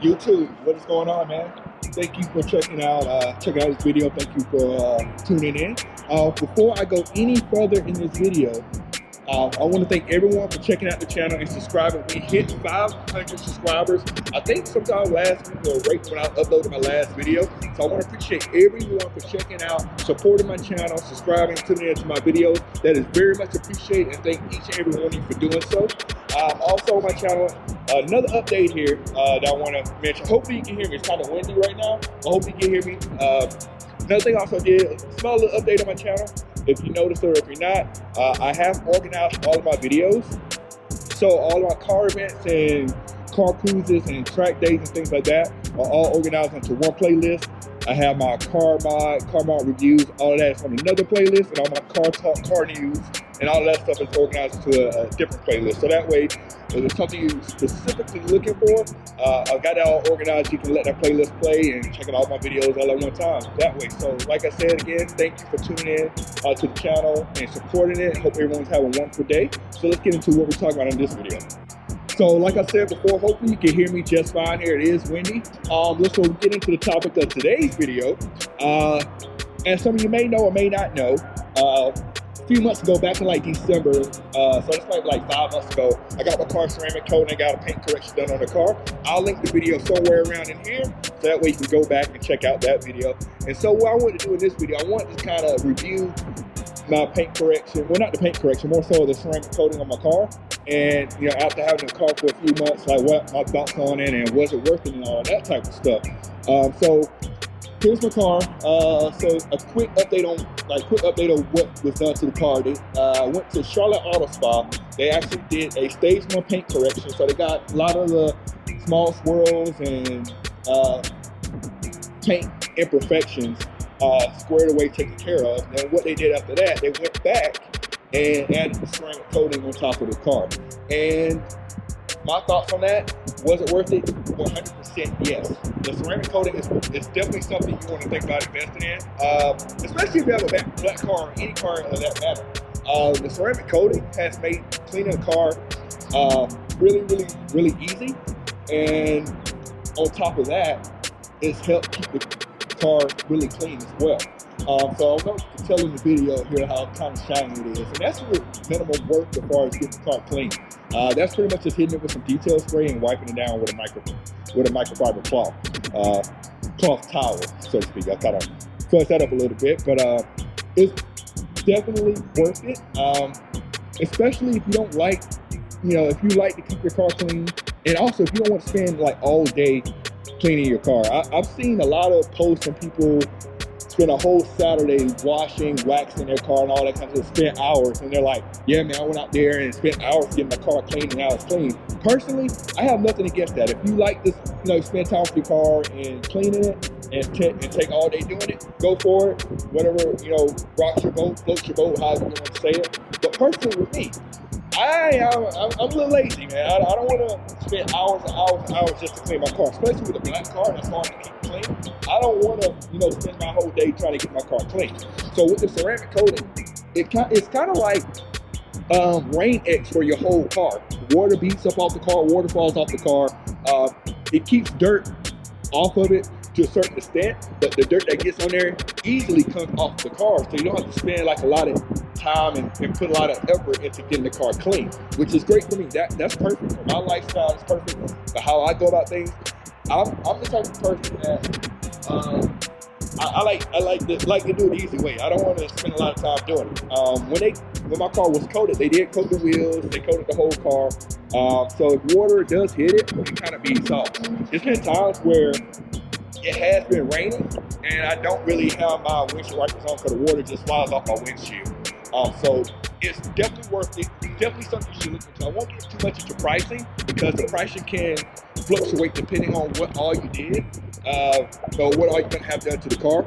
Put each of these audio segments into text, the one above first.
YouTube, what is going on, man? Thank you for checking out this video. Thank you for tuning in. Before I go any further in this video, I want to thank everyone for checking out the channel and subscribing. We hit 500 subscribers, I think sometime last week or right when I uploaded my last video. So I want to appreciate everyone for checking out, supporting my channel, subscribing, tuning into my videos. That is very much appreciated, and thank each and every one of you for doing so. Also on my channel, another update here that I want to mention. Hopefully you can hear me. It's kind of windy right now. I hope you can hear me. Another thing I also did, a small little update on my channel. If you notice or if you're not, I have organized all of my videos. So all of my car events and car cruises and track days and things like that are all organized into one playlist. I have my car mod reviews, all of that is on another playlist, and all my car talk, car news, and all of that stuff is organized into a different playlist. So that way, if there's something you're specifically looking for, I've got that all organized. You can let that playlist play and check out all my videos all at one time. That way. So like I said again, thank you for tuning in to the channel and supporting it. Hope everyone's having a wonderful day. So let's get into what we're talking about in this video. So like I said before, hopefully you can hear me just fine here. It is windy. Let's go get into the topic of today's video. And some of you may know or may not know, a few months ago, back in like December, so it's like 5 months ago, I got my car ceramic coat and I got a paint correction done on the car. I'll link the video somewhere around in here, so that way you can go back and check out that video. And so what I want to do in this video, I want to kind of review my paint correction, well not the paint correction, more so the ceramic coating on my car. And you know, after having the car for a few months, like what my thoughts on it and was it working and all that type of stuff. So here's my car. So a quick update on what was done to the car. They went to Charlotte Auto Spa. They actually did a stage 1 paint correction. So they got a lot of the small swirls and paint imperfections squared away, taken care of. And what they did after that, they went back and added the ceramic coating on top of the car. And my thoughts on that, was it worth it? 100% yes. The ceramic coating is definitely something you want to think about investing in, especially if you have a black car or any car of that matter. The ceramic coating has made cleaning a car really easy, and on top of that, it's helped keep the car really clean as well. So I'm going to tell in the video here how kind of shiny it is, and that's with minimal work as far as getting the car clean. That's pretty much just hitting it with some detail spray and wiping it down with a microfiber cloth towel, so to speak. I kind of fudged that up a little bit, but it's definitely worth it. Especially if you don't like, if you like to keep your car clean, and also if you don't want to spend like all day cleaning your car. I've seen a lot of posts and people spend a whole Saturday washing, waxing their car and all that kind of stuff, spend hours, and they're like, yeah man, I went out there and spent hours getting my car clean and now it's clean. Personally, I have nothing against that. If you like this, spend time with your car and cleaning it and take all day doing it, go for it. Whatever, rocks your boat, floats your boat, however you want to say it. But personally with me, I'm a little lazy, man. I don't want to spend hours and hours and hours just to clean my car, especially with a black car that's hard to keep clean. I don't want to, spend my whole day trying to get my car clean. So with the ceramic coating, it's kind of like Rain X for your whole car. Water beats up off the car, water falls off the car. It keeps dirt off of it to a certain extent, but the dirt that gets on there easily comes off the car, so you don't have to spend like a lot of time and put a lot of effort into getting the car clean, which is great for me. That's perfect for my lifestyle. It's perfect for how I go about things. I'm the type of person that I like to do it the easy way. I don't want to spend a lot of time doing it. When my car was coated, they did coat the wheels, they coated the whole car. So if water does hit it, it kind of beats off. There's been times where it has been raining and I don't really have my windshield wipers on, so the water just flies off my windshield. So it's definitely worth it. Definitely something you should look into. I won't get too much into pricing because the pricing can fluctuate depending on what all you did, or what all you're gonna have done to the car.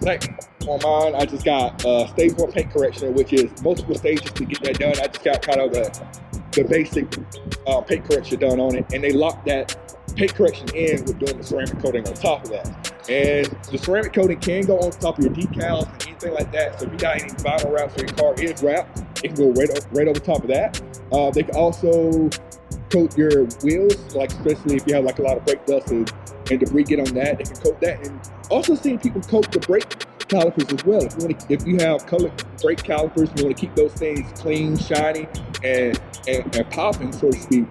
Like on mine, I just got stage 1 paint correction, which is multiple stages to get that done. I just got kind of the basic paint correction done on it, and they locked that paint correction in with doing the ceramic coating on top of that. And the ceramic coating can go on top of your decals and anything like that. So if you got any vinyl wraps or your car is wrapped, it can go right over top of that. They can also coat your wheels, like especially if you have like a lot of brake dust and debris get on that, they can coat that. And also seeing people coat the brake calipers as well. If you have colored brake calipers, you want to keep those things clean, shiny, and popping, so to speak,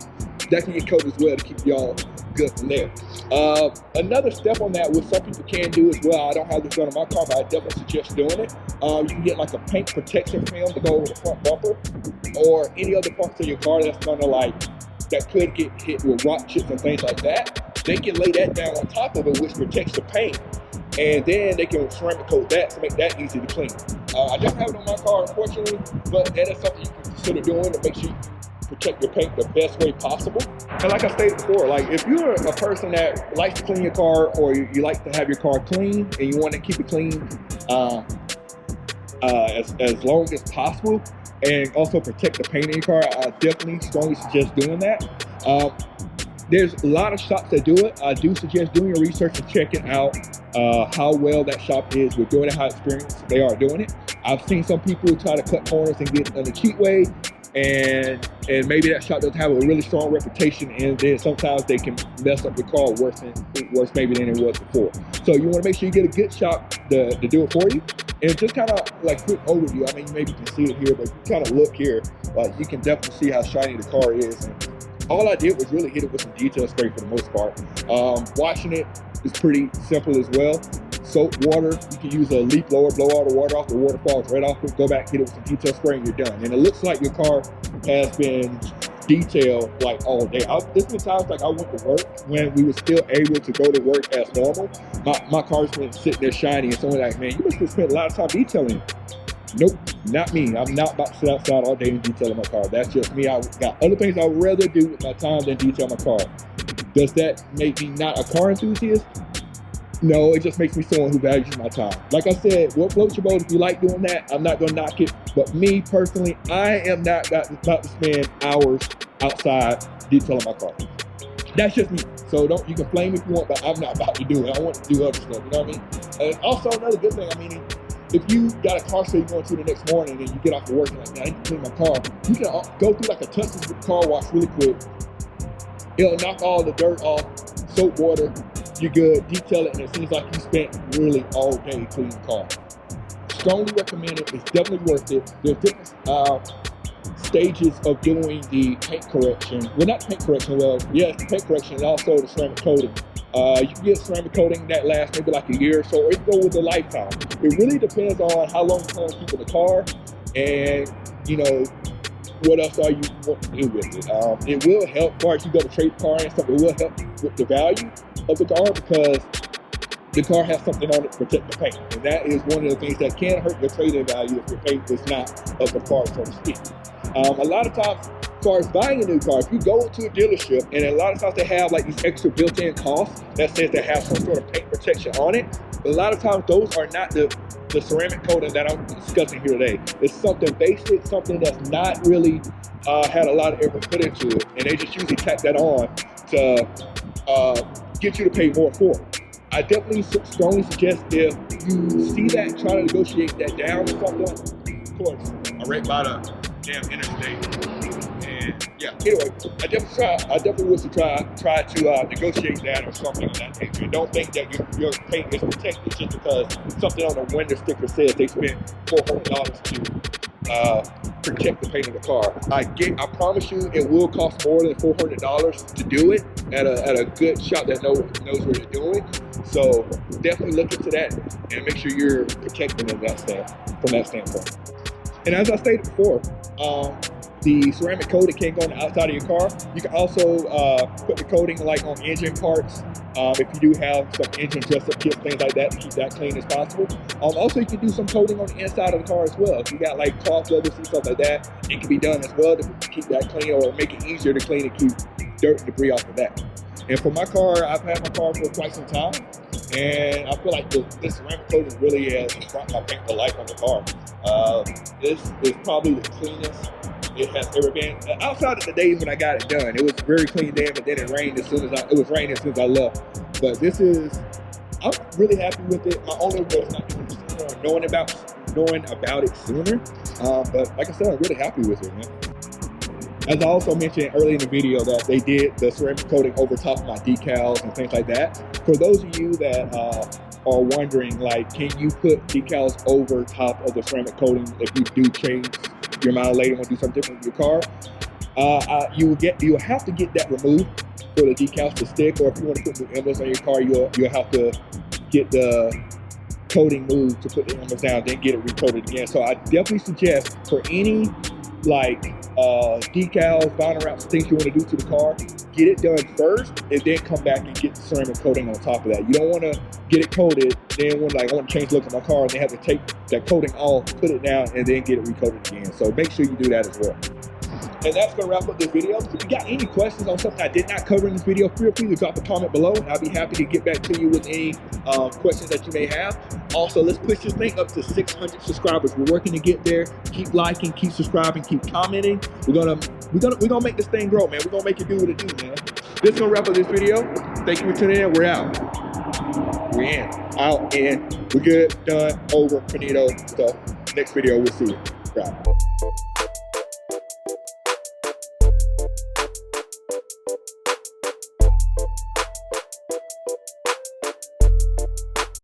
that can get coated as well to keep y'all good from there. Another step on that, which some people can do as well, I don't have this done on my car, but I definitely suggest doing it. You can get like a paint protection film to go over the front bumper or any other parts of your car that's gonna that could get hit with rock chips and things like that. They can lay that down on top of it, which protects the paint. And then they can ceramic coat that to make that easy to clean. I don't have it on my car, unfortunately, but that is something you can consider doing to make sure you protect your paint the best way possible. And like I stated before, like if you're a person that likes to clean your car, or you like to have your car clean and you want to keep it clean as long as possible, and also protect the paint in your car, I definitely strongly suggest doing that. There's a lot of shops that do it. I do suggest doing your research and checking out how well that shop is with doing it, how experienced they are doing it. I've seen some people try to cut corners and get it in a cheap way, and maybe that shop doesn't have a really strong reputation, and then sometimes they can mess up your car worse maybe than it was before. So you want to make sure you get a good shop to do it for you. And just kind of like quick overview, I mean, maybe you can see it here, but if you kind of look here, like you can definitely see how shiny the car is. And all I did was really hit it with some detail spray for the most part. Washing it is pretty simple as well. Soap, water, you can use a leaf blower, blow all the water off, the water falls right off it, go back, hit it with some detail spray, and you're done. And it looks like your car has been detailed like all day. There's been times like I went to work when we were still able to go to work as normal. My car's been sitting there shiny, and someone's like, man, you must have spent a lot of time detailing it. Nope, not me. I'm not about to sit outside all day and detail my car. That's just me. I got other things I would rather do with my time than detail my car. Does that make me not a car enthusiast? No, it just makes me someone who values my time. Like I said, what floats your boat? If you like doing that, I'm not going to knock it. But me personally, I am not about to spend hours outside detailing my car. That's just me. So you can blame me if you want, but I'm not about to do it. I want to do other stuff, you know what I mean? And also another good thing, I mean, if you got a car sale you're going to the next morning and you get off the work and like, man, I need to clean my car, you can go through like a Touch's car wash really quick. It'll knock all the dirt off, soap, water, you're good, detail it, and it seems like you spent really all day cleaning the car. Strongly recommend it. It's definitely worth it. There's different stages of doing the paint correction. Well, not paint correction, well, yes, paint correction and also the ceramic coating. You can get ceramic coating that lasts maybe like a year or so, or you can go with a lifetime. It really depends on how long you plan to keep in the car, and you know, what else are you want to do with it. It will help, as far as you go to trade the car and stuff, it will help with the value of the car, because the car has something on it to protect the paint. And that is one of the things that can hurt your trade-in value if your paint is not of the car, so to speak. A lot of times, as far as buying a new car, if you go to a dealership, and a lot of times they have like these extra built-in costs that says they have some sort of paint protection on it, but a lot of times those are not the ceramic coating that I'm discussing here today. It's something basic, something that's not really had a lot of effort put into it, and they just usually tack that on to get you to pay more for it. I definitely strongly suggest if you see that, try to negotiate that down or something. Of course, I'm right by the damn interstate. And yeah, anyway, I definitely would try to negotiate that or something of that nature. And don't think that your paint is protected just because something on the window sticker says they spent $400 to protect the paint of the car. I promise you, it will cost more than $400 to do it at a good shop that knows what they're doing. So definitely look into that and make sure you're protecting from that standpoint. And as I stated before, the ceramic coating can go on the outside of your car. You can also put the coating like on engine parts. If you do have some engine dress-up kits, things like that, to keep that clean as possible. Also, you can do some coating on the inside of the car as well. If you got like cloth levers and stuff like that, it can be done as well to keep that clean, or make it easier to clean and keep dirt and debris off of that. And for my car, I've had my car for quite some time, and I feel like this ceramic coating really has brought my paint to life on the car. This is probably the cleanest it has ever been. Outside of the days when I got it done, it was very clean then, but then it rained as soon as raining as soon as I left. But I'm really happy with it. My only regret is not doing it sooner, or knowing about it sooner. But like I said, I'm really happy with it, man. As I also mentioned earlier in the video that they did the ceramic coating over top of my decals and things like that. For those of you that are wondering, like, can you put decals over top of the ceramic coating if you do change your mind later and want to do something different with your car? You'll have to get that removed for the decals to stick, or if you want to put new emblems on your car, you'll have to get the coating moved to put the emblems down, then get it recoated again. So I definitely suggest for any like decals, vinyl wraps, things you want to do to the car, get it done first and then come back and get the ceramic coating on top of that. You don't want to get it coated, then when like I want to change the look of my car and they have to take that coating off, put it down, and then get it recoated again. So make sure you do that as well. And that's going to wrap up this video. If you got any questions on something I did not cover in this video, feel free to drop a comment below, and I'll be happy to get back to you with any questions that you may have. Also, let's push this thing up to 600 subscribers. We're working to get there. Keep liking, keep subscribing, keep commenting. We're gonna make this thing grow, man. We're gonna make it do what it do, man. This is gonna wrap up this video. Thank you for tuning in. We're out. We're in. Out, in. We're good. Done. Over. Finito. So next video, we'll see you. We're out.